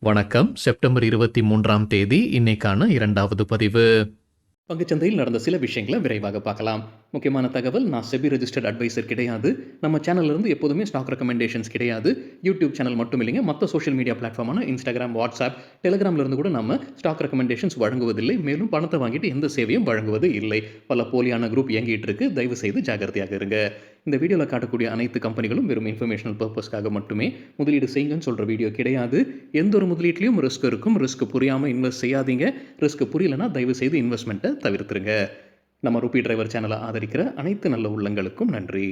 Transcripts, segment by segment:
வணக்கம். செப்டம்பர் 23ஆம் தேதி இன்னைக்கான 2வது பதிவு. பங்குச்சந்தையில் நடந்த சில விஷயங்களை விரைவாக பார்க்கலாம். முக்கியமான தகவல், நான் செபி ரெஜிஸ்டர்ட் அட்வைசர் கிடையாது. நம்ம சேனல்ல இருந்து எப்போதுமே ஸ்டாக் ரெக்கமெண்டேஷன்ஸ் கிடையாது. யூடியூப் சேனல் மட்டும் இல்லைங்க, மற்ற சோஷியல் மீடியா பிளாட்ஃபார்மான இன்ஸ்டாகிராம், வாட்ஸ்அப், டெலிகிராம்ல இருந்து கூட நம்ம ஸ்டாக் ரெக்கமெண்டேஷன்ஸ் வழங்குவதில்லை. மேலும் பணத்தை வாங்கிட்டு எந்த சேவையும் வழங்குவது இல்லை. பல போலியான குரூப் இயங்கிட்டு இருக்கு. தயவு செய்து ஜாகிரதையாக இருங்க. இந்த வீடியோவில் காட்டக்கூடிய அனைத்து கம்பெனிகளும் வெறும் இன்ஃபர்மேஷனல் பர்பஸ்க்காக மட்டுமே முதலீடு செய்யுங்கன்னு சொல்கிற வீடியோ கிடையாது. எந்த ஒரு முதலீட்லையும் ரிஸ்க் இருக்கும். ரிஸ்க் புரியாமல் இன்வெஸ்ட் செய்யாதீங்க. ரிஸ்க் புரியலனா தயவு செய்து இன்வெஸ்ட்மெண்ட்டை தவிர்த்துருங்க. நம்ம ரூபி டிரைவர் சேனலை ஆதரிக்கிற அனைத்து நல்ல உள்ளங்களுக்கும் நன்றி.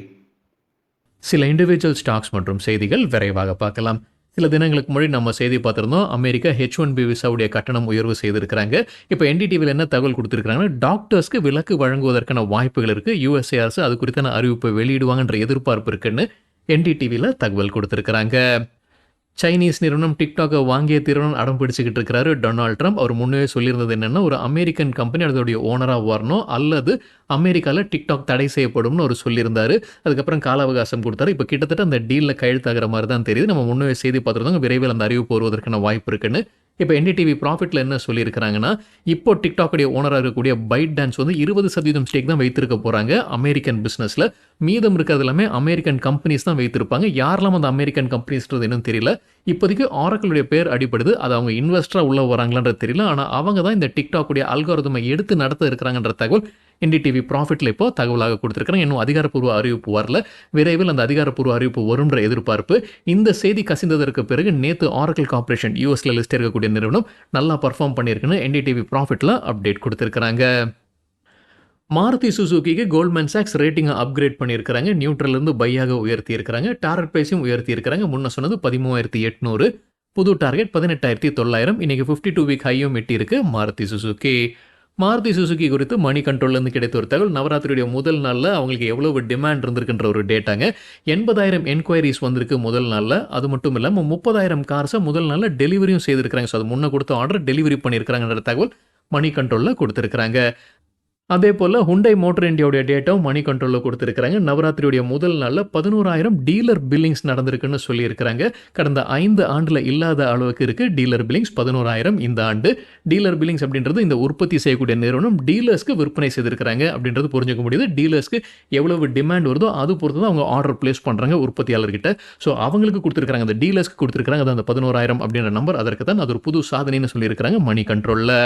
சில இண்டிவிஜுவல் ஸ்டாக்ஸ் மற்றும் செய்திகள் விரைவாக பார்க்கலாம். சில தினங்களுக்கு முன்னாடி நம்ம செய்தி பார்த்துருந்தோம். அமெரிக்கா H1B விசாவுடைய கட்டணம் உயர்வு செய்திருக்கிறாங்க. இப்போ NDTVயில் என்ன தகவல் கொடுத்துருக்காங்கன்னா, டாக்டர்ஸ்க்கு விலக்கு வழங்குவதற்கான வாய்ப்புகள் இருக்குது. USA அரசு அது குறித்தான அறிவிப்பை வெளியிடுவாங்கன்ற எதிர்பார்ப்பு இருக்குன்னு NDTVயில் தகவல் கொடுத்துருக்குறாங்க. சைனீஸ் நிறுவனம் டிக்டாக்கை வாங்கிய தீர்வுன்னு அடம் பிடிச்சிக்கிட்டு இருக்கிறாரு டொனால்ட் ட்ரம்ப். அவர் முன்னே சொல்லியிருந்தது என்னென்னா, ஒரு அமெரிக்கன் கம்பெனி அதோடைய ஓனராக வரணும் அல்லது அமெரிக்காவில் டிக்டாக் தடை செய்யப்படும்னு அவர் சொல்லியிருந்தாரு. அதுக்கப்புறம் கால அவகாசம் கொடுத்தாரு. இப்போ கிட்டத்தட்ட அந்த டீலில் கையெழுத்தாகிற மாதிரி தான் தெரியுது. நம்ம முன்னே செய்தி பார்த்துருந்தோங்க, விரைவில் அந்த அறிவிப்பு வருவதற்கான வாய்ப்பு இருக்குன்னு. இப்போ NDTV ப்ராஃபிட்டில் என்ன சொல்லியிருக்கிறாங்கன்னா, இப்போ டிக்டாக்குடைய ஓனராக இருக்கக்கூடிய பைட் டான்ஸ் வந்து 20% ஸ்டேக் தான் வைத்திருக்க போகிறாங்க அமெரிக்கன் பிஸ்னஸில். மீதம் இருக்கிறது எல்லாமே அமெரிக்கன் கம்பெனிஸ் தான் வைத்திருப்பாங்க. யாரெல்லாம் அந்த அமெரிக்கன் கம்பெனிஸ்ன்றது இன்னும் தெரியல. இப்போதைக்கு ஆரக்கிளுடைய பேர் அடிப்படுது. அது அவங்க இன்வெஸ்டராக உள்ள வராங்களான்றது தெரியல. ஆனால் அவங்க தான் இந்த டிக்டாக்குடைய அல்காரிதமை எடுத்து நடத்த இருக்கிறாங்கன்ற தகவல் NDTV ப்ராஃபிட்டில் இப்போ தகவலாக கொடுத்துருக்காங்க. இன்னும் அதிகாரப்பூர்வ அறிவிப்பு வரல. விரைவில் அந்த அதிகாரப்பூர்வ அறிவிப்பு வரும்ன்ற எதிர்பார்ப்பு. இந்த செய்தி கசிந்ததற்கு பிறகு நேற்று ஆரக்கிள் கார்ப்பரேஷன் யூஎஸ்ல லிஸ்ட் இருக்கக்கூடிய நிறுவனம் நல்லா பர்ஃபார்ம் பண்ணியிருக்குன்னு NDTV ப்ராஃபிட்டில் அப்டேட் கொடுத்துருக்காங்க. மாருதி சுசுகிக்கு கோல்ட்மேன் சாக்ஸ் ரேட்டிங்கை அப்கிரேட் பண்ணியிருக்கிறாங்க. நியூட்ரலிருந்து பையாக உயர்த்தி இருக்கிறாங்க. டார்கெட் ப்ரைஸையும் உயர்த்தி இருக்கிறாங்க. முன்ன சொன்னது 13,800, புது டார்கெட் 18,900. இன்னைக்கு 52 வீக் ஹையும் எட்டியிருக்கு மாருதி சுசுகி. மாருதி சுசுகி குறித்து மணி கண்ட்ரோல்லேருந்து கிடைத்த ஒரு தகவல், நவராத்திரியுடைய முதல் நாளில் அவங்களுக்கு எவ்வளவு டிமாண்ட் இருந்திருக்குன்ற ஒரு டேட்டாங்க. 80,000 என்கொயரிஸ் வந்திருக்கு முதல் நாளில். அது மட்டும் இல்லாமல் 30,000 கார்ஸை முதல் நாளில் டெலிவரியும் செய்திருக்கிறாங்க. ஸோ அது முன்னே கொடுத்த ஆர்டர் டெலிவரி பண்ணியிருக்கிறாங்கன்ற தகவல் மணி கண்ட்ரோலில் கொடுத்துருக்குறாங்க. அதே போல் Hyundai மோட்டர் இந்தியாவுடைய டேட்டாவும் மணி கண்ட்ரோலில் கொடுத்துருக்காங்க. நவராத்திரியுடைய முதல் நாளில் 11,000 டீலர் பில்லிங்ஸ் நடந்திருக்குன்னு சொல்லியிருக்கிறாங்க. கடந்த 5 ஆண்டில் இல்லாத அளவுக்கு இருக்குது டீலர் பில்லிங்ஸ். 11,000 இந்த ஆண்டு. டீலர் பில்லிங்ஸ் அப்படின்றது இந்த உற்பத்தி செய்யக்கூடிய நிறுவனம் டீலர்ஸ்க்கு விற்பனை செய்திருக்கிறாங்க அப்படின்றது புரிஞ்சுக்க முடியுது. டீலர்ஸ்க்கு எவ்வளவு டிமாண்ட் வருதோ அது பொறுத்து தான் அவங்க ஆர்டர் பிளேஸ் பண்ணுறாங்க உற்பத்தியாளர்கிட்ட. ஸோ அவங்களுக்கு கொடுத்துருக்காங்க, அந்த டீலர்ஸ்க்கு கொடுத்துருக்காங்க. அது அந்த 11,000 அப்படின்ற நம்பர். அதற்கு தான் அது ஒரு புது சாதனைன்னு சொல்லியிருக்கிறாங்க மணி கண்ட்ரோலில்.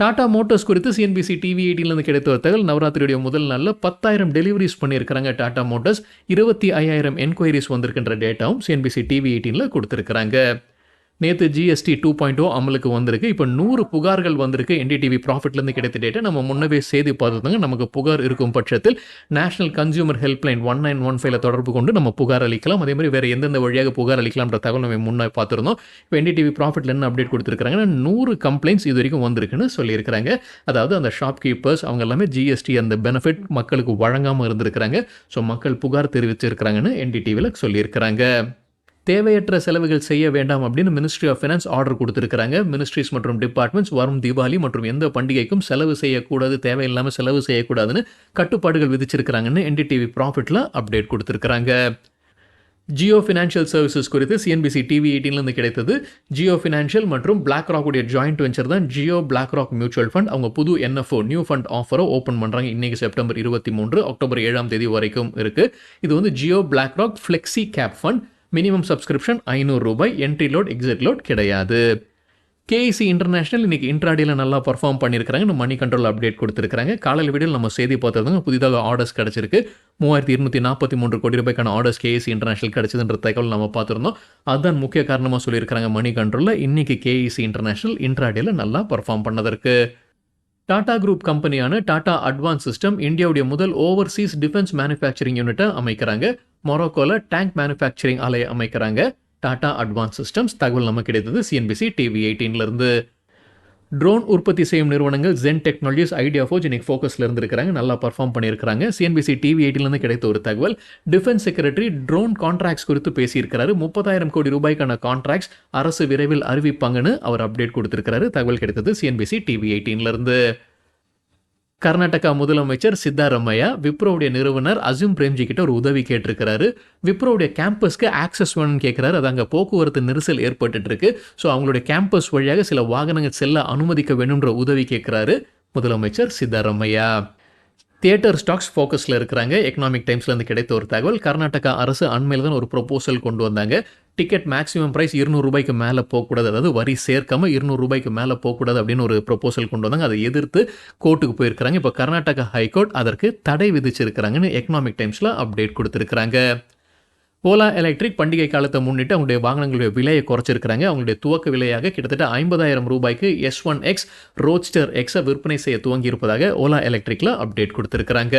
டாடா மோட்டர்ஸ் குறித்து CNBC TV18 கிடைத்த ஒரு தகவல், நவராத்திரியுடைய முதல் நாளில் 10,000 டெலிவரிஸ் பண்ணியிருக்கிறாங்க டாடா மோட்டர்ஸ். 25,000 என்கொயரிஸ் வந்திருக்கின்ற டேட்டாவும் CNBC TV18 கொடுத்துருக்குறாங்க. நேற்று GST 2.0 அமலுக்கு வந்திருக்கு. இப்போ 100 புகார்கள் வந்திருக்கு. NDTV ப்ராஃபிட்லேருந்து கிடைத்த டேட்டா நம்ம முன்னவே செய்தி பார்த்துருந்தாங்க. நமக்கு புகார் இருக்கும் பட்சத்தில் நேஷனல் கன்சியூமர் ஹெல்ப்லைன் 1915 தொடர்பு கொண்டு நம்ம புகார் அளிக்கலாம். அதே மாதிரி வேறு எந்தெந்த வழியாக புகார் அளிக்கலாம்ன்ற தகவல் நம்ம முன்னே பார்த்துருந்தோம். இப்போ NDTV ப்ராஃபிட்டில் என்ன அப்டேட் கொடுத்துருக்காங்கன்னா, 100 கம்ப்ளைண்ட்ஸ் இது வரைக்கும் வந்திருக்குன்னு சொல்லியிருக்கிறாங்க. அதாவது அந்த ஷாப்கீப்பர்ஸ் அவங்க எல்லாமே GST அந்த பெனிஃபிட் மக்களுக்கு வழங்காமல் இருந்திருக்கிறாங்க. ஸோ மக்கள் புகார் தெரிவிச்சிருக்கிறாங்கன்னு NDTVயில் சொல்லியிருக்கிறாங்க. தேவையற்ற செலவுகள் செய்ய வேண்டாம் அப்படின்னு மினிஸ்ட்ரி ஆஃப் ஃபைனான்ஸ் ஆர்டர் கொடுத்துருக்காங்க. மினிஸ்ட்ரிஸ் மற்றும் டிபார்ட்மெண்ட்ஸ் வரும் தீபாவளி மற்றும் எந்த பண்டிகைக்கும் செலவு செய்யக்கூடாது, தேவையில்லாமல் செலவு செய்யக்கூடாதுன்னு கட்டுப்பாடுகள் விதிச்சிருக்கிறாங்கன்னு NDTV ப்ராஃபிட்டில் அப்டேட் கொடுத்துருக்காங்க. ஜியோ ஃபினான்ஷியல் சர்வீசஸ் குறித்து CNBC TV18 கிடைத்தது. ஜியோ ஃபினான்ஷியல் மற்றும் பிளாக் ராக்குடைய ஜாயிண்ட் வெஞ்சர் தான் Jio BlackRock mutual fund. அவங்க புது NFO நியூ ஃபண்ட் ஆஃபரை ஓப்பன் பண்ணுறாங்க. இன்றைக்கி செப்டம்பர் 23, அக்டோபர் 7 வரைக்கும் இருக்குது. இது வந்து Jio BlackRock flexi cap fund. Minimum subscription ₹500. Entry load exit load கிடையாது. KEC இன்டர்நேஷனல் இன்னைக்கு இன்ட்ராடேல நல்லா பர்ஃபார்ம் பண்ணியிருக்கிறாங்க. மணி கண்ட்ரோல் அப்டேட் கொடுத்துருக்காங்க. காலையில் வீடியோவில் நம்ம செய்தி பார்த்ததுங்க, புதிதாக ஆர்டர்ஸ் கிடச்சிருக்கு. ₹3,243 கோடி ஆர்டர்ஸ் KEC இன்டர்நேஷனல் கிடச்சிதுன்ற தகவல் நம்ம பார்த்துருந்தோம். அதுதான் முக்கிய காரணமாக சொல்லியிருக்கிறாங்க மணி கண்ட்ரோலில். இன்னைக்கு KEC இன்டர்நேஷனல் இன்ட்ராடேல நல்லா பர்ஃபார்ம் பண்ணதற்கு. டாடா குரூப் கம்பெனியான டாடா அட்வான்ஸ் சிஸ்டம் இந்தியாவுடைய முதல் ஓவர்சீஸ் டிஃபென்ஸ் மேனுஃபேக்சரிங் யூனிட்டை அமைக்கிறாங்க. மொரோக்கோவில் டேங்க் மேனுஃபேக்சரிங் ஆலையை அமைக்கிறாங்க. டாடா அட்வான்ஸ் சிஸ்டம்ஸ் தகவல் நமக்கு கிடைத்தது CNBC TV18 ட்ரோன் உற்பத்தி செய்யும் நிறுவனங்கள் ஜென் டெக்னாலஜிஸ், ஐடியா ஃபோர்ஜ் இன்னைக்கு ஃபோக்கஸில் இருந்திருக்கிறாங்க. நல்லா பர்ஃபார்ம் பண்ணியிருக்கிறாங்க. CNBC TV18 கிடைத்த ஒரு தகவல், டிஃபென்ஸ் செக்ரட்டரி ட்ரோன் கான்ட்ராக்ட்ஸ் குறித்து பேசியிருக்கிறாரு. 30,000 கோடி ரூபாய்க்கான கான்ட்ராக்ட்ஸ் அரசு விரைவில் அறிவிப்பாங்கன்னு அவர் அப்டேட் கொடுத்திருக்கிறாரு. தகவல் கிடைத்தது CNBC TV18 கர்நாடகா முதலமைச்சர் சித்தாராமையா விப்ரோவுடைய நிறுவனர் அசிம் பிரேம்ஜி கிட்ட ஒரு உதவி கேட்டிருக்கிறாரு. விப்ரோவுடைய கேம்பஸ்க்கு ஆக்சஸ் வேணும்னு கேட்கிறாரு. அது அங்கே போக்குவரத்து நெரிசல் ஏற்பட்டு இருக்கு. ஸோ அவங்களுடைய கேம்பஸ் வழியாக சில வாகனங்கள் செல்ல அனுமதிக்க வேணும்ன்ற உதவி கேட்கிறாரு முதலமைச்சர் சித்தாராமையா. தியேட்டர் ஸ்டாக்ஸ் ஃபோக்கஸில் இருக்கிறாங்க. எக்கனாமிக் டைம்ஸ்லேருந்து கிடைத்த ஒரு தகவல். கர்நாடகா அரசு அண்மையில் தான் ஒரு ப்ரொபோசல் கொண்டு வந்தாங்க. டிக்கெட் மேக்ஸிமம் ப்ரைஸ் ரூ. 200 மேலே போகக்கூடாது, அதாவது வரி சேர்க்காம ரூ. 200 மேலே போகக்கூடாது அப்படின்னு ஒரு ப்ரொபோசல் கொண்டு வந்தாங்க. அதை எதிர்த்து கோர்ட்டுக்கு போயிருக்கிறாங்க. இப்போ கர்நாடகா ஹைகோர்ட் அதற்கு தடை விதிச்சிருக்கிறாங்கன்னு எக்கனாமிக் டைம்ஸில் அப்டேட் கொடுத்துருக்குறாங்க. ஓலா எலக்ட்ரிக் பண்டிகை காலத்தை முன்னிட்டு அவங்களுடைய வாகனங்களுடைய விலையை குறைச்சிருக்கிறாங்க. அவங்களுடைய துவக்க விலையாக கிட்டத்தட்ட ரூ. 50,000 S1X ரோட்ஸ்டர் எக்ஸை விற்பனை செய்ய துவங்கியிருப்பதாக ஓலா எலக்ட்ரிக்கில் அப்டேட் கொடுத்துருக்குறாங்க.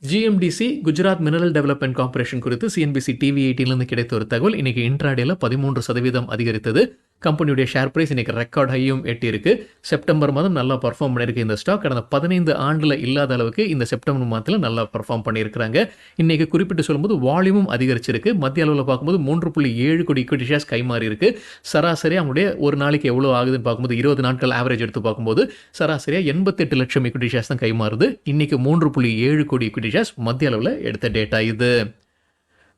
GMDC Gujarat mineral development corporation குறித்து CNBC TV 18லேருந்து கிடைத்த ஒரு தகவல். இன்னைக்கு இன்ட்ராடேல 13% அதிகரித்தது. கம்பெனியுடைய ஷேர் பிரைஸ் இன்னைக்கு ரெக்கார்ட் ஹையும் எட்டியிருக்கு. செப்டம்பர் மாதம் நல்லா பர்ஃபார்ம் பண்ணியிருக்கு இந்த ஸ்டாக். கடந்த 15 ஆண்டில் இல்லாத அளவுக்கு இந்த செப்டம்பர் மாதத்தில் நல்லா பர்ஃபார்ம் பண்ணியிருக்கிறாங்க. இன்னைக்கு குறிப்பிட்டு சொல்லும்போது வால்யூமும் அதிகரிச்சிருக்கு. மத்திய அளவில் பார்க்கும்போது 3.7 கோடி ஈக்விட்டி ஷேர்ஸ் கைமாறி இருக்கு. சராசரி அவங்களுடைய ஒரு நாளைக்கு எவ்வளோ ஆகுதுன்னு பார்க்கும்போது 20 நாட்கள் ஆவரேஜ் எடுத்து பார்க்கும்போது சராசரியாக 88 லட்சம் ஈக்விட்டி ஷேர்ஸ் தான் கைமாறுது. இன்னைக்கு 3.7 கோடி ஈக்விட்டி ஷேர்ஸ் மத்திய அளவில் எடுத்த டேட்டா இது.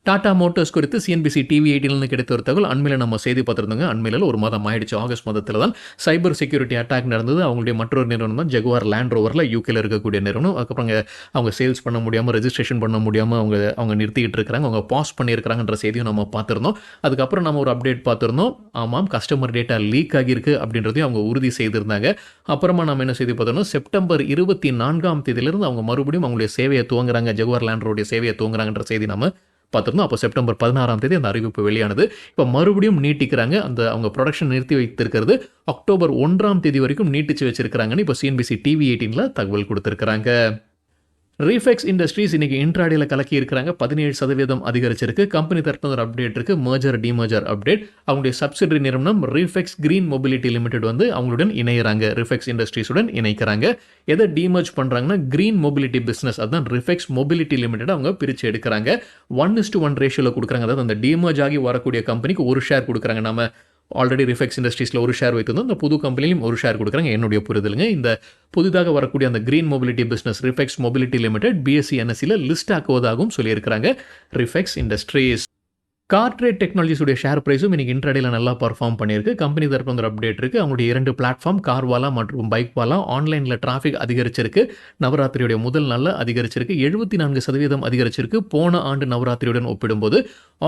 டாடா மோட்டார்ஸ் குறித்து CNBC TV 18லேருந்து கிடைத்த ஒரு தகவல். அண்மையில் நம்ம செய்தி பார்த்துருந்தோங்க. அண்மையில் ஒரு மாதம் ஆயிடுச்சு. ஆகஸ்ட் மாதத்தில் தான் சைபர் செக்யூரிட்டி அட்டாக் நடந்தது. அவங்களுடைய மற்றொரு நிறுவனம் தான் ஜகுவார் லேண்ட் ரோவரில் யூகேல இருக்கக்கூடிய நிறுவனம். அதுக்கப்புறம் அவங்க சேல்ஸ் பண்ண முடியாமல், ரெஜிஸ்ட்ரேஷன் பண்ண முடியாமல் அவங்க நிறுத்திக்கிட்டு இருக்கிறாங்க. அவங்க பாஸ் பண்ணியிருக்கிறாங்கன்ற செய்தியும் நம்ம பார்த்துருந்தோம். அதுக்கப்புறம் நம்ம ஒரு அப்டேட் பார்த்துருந்தோம். ஆமாம், கஸ்டமர் டேட்டா லீக் ஆகியிருக்கு அப்படின்றதையும் அவங்க உறுதி செய்திருந்தாங்க. அப்புறமா நம்ம என்ன செய்தி பார்த்தோம்னா செப்டம்பர் 24ஆம் தேதியிலிருந்து அவங்க மறுபடியும் அவங்களுடைய சேவையை துவங்குறாங்க. ஜகுவார் லேண்ட் ரோடைய சேவையை துவங்குறாங்கன்ற செய்தி நம்ம பார்த்துருந்தோம். அப்போ செப்டம்பர் 16ஆம் தேதி அந்த அறிவிப்பு வெளியானது. இப்போ மறுபடியும் நீட்டிக்கிறாங்க. அவங்க ப்ரொடக்ஷன் நிறுத்தி வைத்திருக்கிறது அக்டோபர் 1ஆம் தேதி வரைக்கும் நீட்டிச்சு வச்சிருக்கிறாங்கன்னு இப்போ CNBC TV 18ல தகவல் கொடுத்துருக்காங்க. Refex இண்டஸ்ட்ரீஸ் இன்னைக்கு இன்ட்ராடேல கலக்கி இருக்கிறாங்க. 17% அதிகரிச்சிருக்கு. கம்பெனி தரப்புல ஒரு அப்டேட் இருக்கு. Merger demerger update. அவங்களுடைய சப்சிடரி நிறுவனம் Refex கிரீன் மொபிலிட்டி லிமிடெட் வந்து அவங்களுடன் இணையறாங்க. Refex இண்டஸ்ட்ரீஸுடன் இணைக்கிறாங்க. எதை டிமர்ஜ் பண்றாங்கன்னா கிரீன் மொபிலிட்டி பிசினஸ், அதான் Refex மொபிலிட்டி லிமிடெட் அவங்க பிரிச்சு எடுக்கிறாங்க. 1:1 ரேஷியோல கொடுக்குறாங்க. அதாவது அந்த டிமர்ஜ் ஆகி வரக்கூடிய கம்பெனிக்கு ஒரு ஷேர் கொடுக்குறாங்க. நம்ம ஆல்ரெடி ரிஃபெக்ஸ் இண்டஸ்ட்ரீஸில் ஒரு ஷேர் வைத்திருந்தோம். இந்த புது கம்பெனிலையும் ஒரு ஷேர் கொடுக்குறாங்க. என்னுடைய புரிதலுங்க. இந்த புதிதாக வரக்கூடிய அந்த green mobility business Refex mobility limited BSE NSEல லிஸ்ட் ஆக்குவதாகவும் சொல்லியிருக்கிறாங்க ரிஃபெக்ஸ் இண்டஸ்ட்ரீஸ். கார்ட்ரேட் டெக்னாலஜிஸுடைய ஷேர் பிரைஸும் இன்னைக்கு இன்ட்ராடேல நல்லா பர்ஃபார்ம் பண்ணியிருக்கு. கம்பெனி தரப்பு ஒரு அப்டேட் இருக்குது. அவங்களுடைய 2 பிளாட்ஃபார்ம் கார்வாலா மற்றும் பைக்வாலா ஆன்லைனில் டிராஃபிக் அதிகரிச்சிருக்கு. நவராத்திரியுடைய முதல் நாளில் அதிகரிச்சிருக்கு. 74% அதிகரிச்சிருக்கு. போன ஆண்டு நவராத்திரியுடன் ஒப்பிடும்போது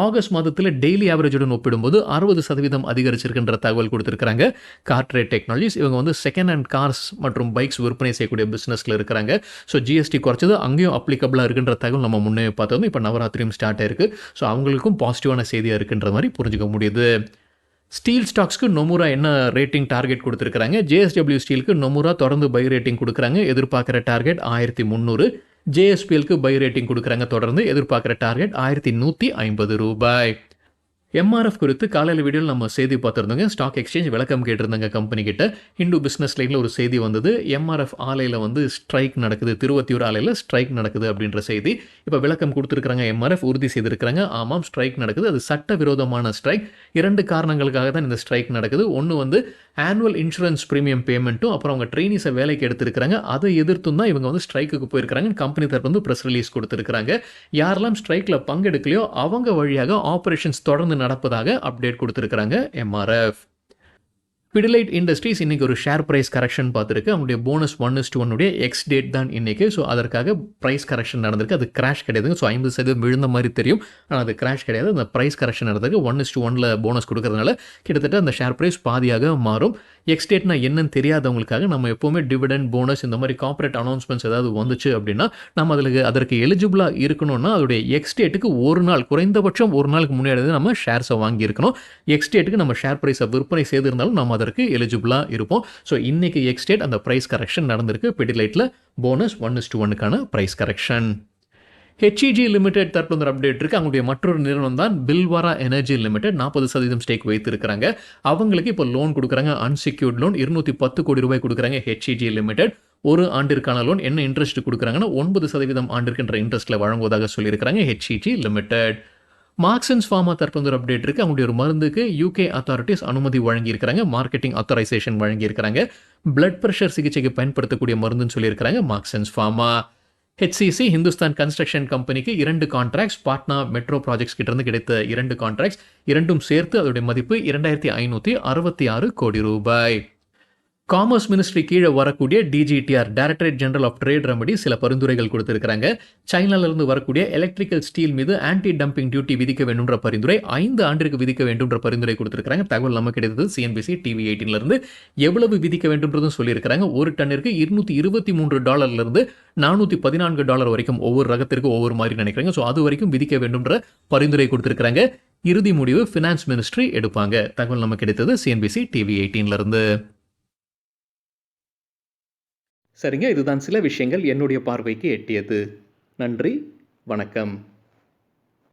ஆகஸ்ட் மாதத்தில் டெய்லி ஆவரேஜுடன் ஒப்பிடும்போது 60% அதிகரிச்சிருக்குன்ற தகவல் கொடுத்துருக்காங்க. கார்ட்ரேட் டெக்னாலஜிஸ் இவங்க வந்து செகண்ட் ஹேண்ட் கார்ஸ் மற்றும் பைக்ஸ் விற்பனை செய்யக்கூடிய பிஸ்னஸில் இருக்கிறாங்க. ஸோ GST குறைச்சது அங்கேயும் அப்ளிகபிளாக இருக்குன்ற தகவல் நம்ம முன்னே பார்த்தோம். இப்போ நவராத்திரியும் ஸ்டார்ட் ஆயிருக்கு. ஸோ அவங்களுக்கும் பாசிட்டிவான செய்தியாக இருக்குன்ற மாதிரி புரிஞ்சுக்க முடியுது. ஸ்டீல் ஸ்டாக்ஸ்க்கு நொமுரா என்ன ரேட்டிங் டார்கெட் கொடுத்துருக்காங்க? JSW ஸ்டீலுக்கு நொமுரா தொடர்ந்து பை ரேட்டிங் கொடுக்குறாங்க. எதிர்பார்க்குற டார்கெட் 1300. JSPLக்கு பை ரேட்டிங் கொடுக்குறாங்க. தொடர்ந்து எதிர்பார்க்குற டார்கெட் ரூ. 1150. MRF குறித்து காலையில் வீடியோவில் நம்ம செய்தி பார்த்துருந்தோங்க. ஸ்டாக் எக்ஸ்சேஞ்ச் விளக்கம் கேட்டிருந்தாங்க கம்பெனி கிட்ட. ஹிந்து பிஸ்னஸ் லைனில் ஒரு செய்தி வந்தது. MRF ஆலையில் வந்து ஸ்ட்ரைக் நடக்குது, திருவத்தியூர் ஆலையில் ஸ்ட்ரைக் நடக்குது அப்படின்ற செய்தி. இப்போ விளக்கம் கொடுத்துருக்காங்க. MRF உறுதி செய்திருக்கிறாங்க. ஆமாம், ஸ்ட்ரைக் நடக்குது. அது சட்டவிரோதமான ஸ்ட்ரைக். 2 காரணங்களுக்காக தான் இந்த ஸ்ட்ரைக் நடக்குது. ஒன்று வந்து ஆனுவல் இன்சூரன்ஸ் ப்ரீமியம் பேமெண்ட்டும், அப்புறம் அவங்க ட்ரெயினிஸை வேலைக்கு எடுத்திருக்கிறாங்க. அதை எதிர்த்தும் தான் இவங்க வந்து ஸ்ட்ரைக்குக்கு போயிருக்கிறாங்க. கம்பெனி தரப்பு வந்து ப்ரெஸ் ரிலீஸ் கொடுத்துருக்காங்க. யாரெல்லாம் ஸ்ட்ரைக்கில் பங்கெடுக்கலையோ அவங்க வழியாக ஆப்ரேஷன்ஸ் தொடர்ந்து நடப்பதாக அப்டேட் கொடுத்துருக்காங்க MRF. பிடிலைட் இண்டஸ்ட்ரீஸ் இன்னைக்கு ஒரு ஷேர் பிரைஸ் கரெக்ஷன் பார்த்துருக்கு. அவங்களுடைய போனஸ் 1:1 எக்ஸ் டேட் தான் இன்னைக்கு. ஸோ அதற்காக பிரைஸ் கரெக்ஷன் நடந்திருக்கு. அது கிராஷ் கிடையாதுங்க. ஸோ 50% விழுந்த மாதிரி தெரியும், ஆனால் அது கிராஷ் கிடையாது. அந்த பிரைஸ் கரெக்ஷன் நடந்திருக்கு. 1:1 போனஸ் கொடுக்கறதுனால கிட்டத்தட்ட அந்த ஷேர் பிரைஸ் பாதியாக மாறும். எக்ஸ் டேட்னா என்னன்னு தெரியாதவங்களுக்காக நம்ம எப்போவுமே டிவிடெண்ட், போனஸ் இந்த மாதிரி கார்ப்பரேட் அனௌன்ஸ்மெண்ட்ஸ் ஏதாவது வந்துச்சு அப்படின்னா நம்ம அதற்கு எலிஜிபிளாக இருக்கணும்னா அதோடைய எக்ஸ் டேட்டுக்கு ஒரு நாள், குறைந்தபட்சம் ஒரு நாளுக்கு முன்னாடி நம்ம ஷேர்ஸை வாங்கியிருக்கணும். எக்ஸ் டேட்டுக்கு நம்ம ஷேர் பிரைஸை விற்பனை செய்திருந்தாலும் நம்ம அதற்கு எலிஜிபிளாக இருப்போம். ஸோ இன்னைக்கு எக்ஸ் டேட் அந்த பிரைஸ் கரெக்ஷன் நடந்திருக்கு. பிடிலைட்டில் போனஸ் 1:1க்கான பிரைஸ் கரெக்ஷன். HEG லிமிடெட் தரப்பு ஒரு அப்டேட் இருக்குது. அவங்களுடைய மற்றொரு நிறுவனம் தான் பில்வாரா எனர்ஜி லிமிடெட். 40% ஸ்டேக் வைத்திருக்கிறாங்க. அவங்களுக்கு இப்போ லோன் கொடுக்குறாங்க. அன்செக்யூர்ட் லோன் $210 கோடி கொடுக்குறாங்க HEG லிமிடெட். ஒரு ஆண்டிற்கான லோன். என்ன இன்ட்ரெஸ்ட் கொடுக்குறாங்கன்னா 9% ஆண்டிற்கின்ற இன்ட்ரெஸ்ட்டில் வழங்குவதாக சொல்லியிருக்கிறாங்க HEG லிமிடெட். மார்க்ஸன்ஸ் ஃபார்மா தரப்புல ஒரு அப்டேட் இருக்கு. அவங்களுடைய ஒரு மருந்துக்கு யுகே அத்தாரிட்டீஸ் அனுமதி வழங்கியிருக்கிறாங்க. மார்க்கெட்டிங் ஆத்தரைசேஷன் வழங்கியிருக்கிறாங்க. பிளட் பிரஷர் சிகிச்சைக்கு பயன்படுத்தக்கூடிய மருந்துன்னு சொல்லியிருக்கிறாங்க Marksans pharma. HCC Hindustan construction கம்பெனிக்கு 2 கான்ட்ராக்ட்ஸ் பாட்னா மெட்ரோ ப்ராஜெக்ட்ஸ் கிட்ட கிடைத்த 2 கான்ட்ராக்ட்ஸ் இரண்டும் சேர்த்து அதோடைய மதிப்பு 2566 கோடி ரூபாய். காமர்ஸ் மினிஸ்ட்ரி கீழே வரக்கூடிய DGTR directorate general of trade remedy சில பரிந்துரைகள் கொடுத்திருக்கிறாங்க. சைனாலிருந்து வரக்கூடிய எலக்ட்ரிக்கல் ஸ்டீல் மீது ஆன்டி டம்பிங் டியூட்டி விதிக்க வேண்டும்ன்ற பரிந்துரை 5 ஆண்டிற்கு விதிக்க வேண்டும்ன்ற பரிந்துரை கொடுத்திருக்காங்க. தகவல் நமக்கு கிடைத்தது சிஎன்பிசி டிவி 18 இருந்து. எவ்வளவு விதிக்க வேண்டும்ன்றதும் சொல்லியிருக்கிறாங்க. ஒரு டன்னிற்கு $223 இருந்து $414 வரைக்கும் ஒவ்வொரு ரகத்திற்கு ஒவ்வொரு மாதிரி நினைக்கிறாங்க. ஸோ அது வரைக்கும் விதிக்க வேண்டும்ன்ற பரிந்துரை கொடுத்திருக்கிறாங்க. இறுதி முடிவு ஃபினான்ஸ் மினிஸ்ட்ரி எடுப்பாங்க. தகவல் நமக்கு கிடைத்தது சிஎன்பிசி டிவி 18 இருந்து. சரிங்க, இதுதான் சில விஷயங்கள் என்னுடைய பார்வைக்கு எட்டியது. நன்றி, வணக்கம்.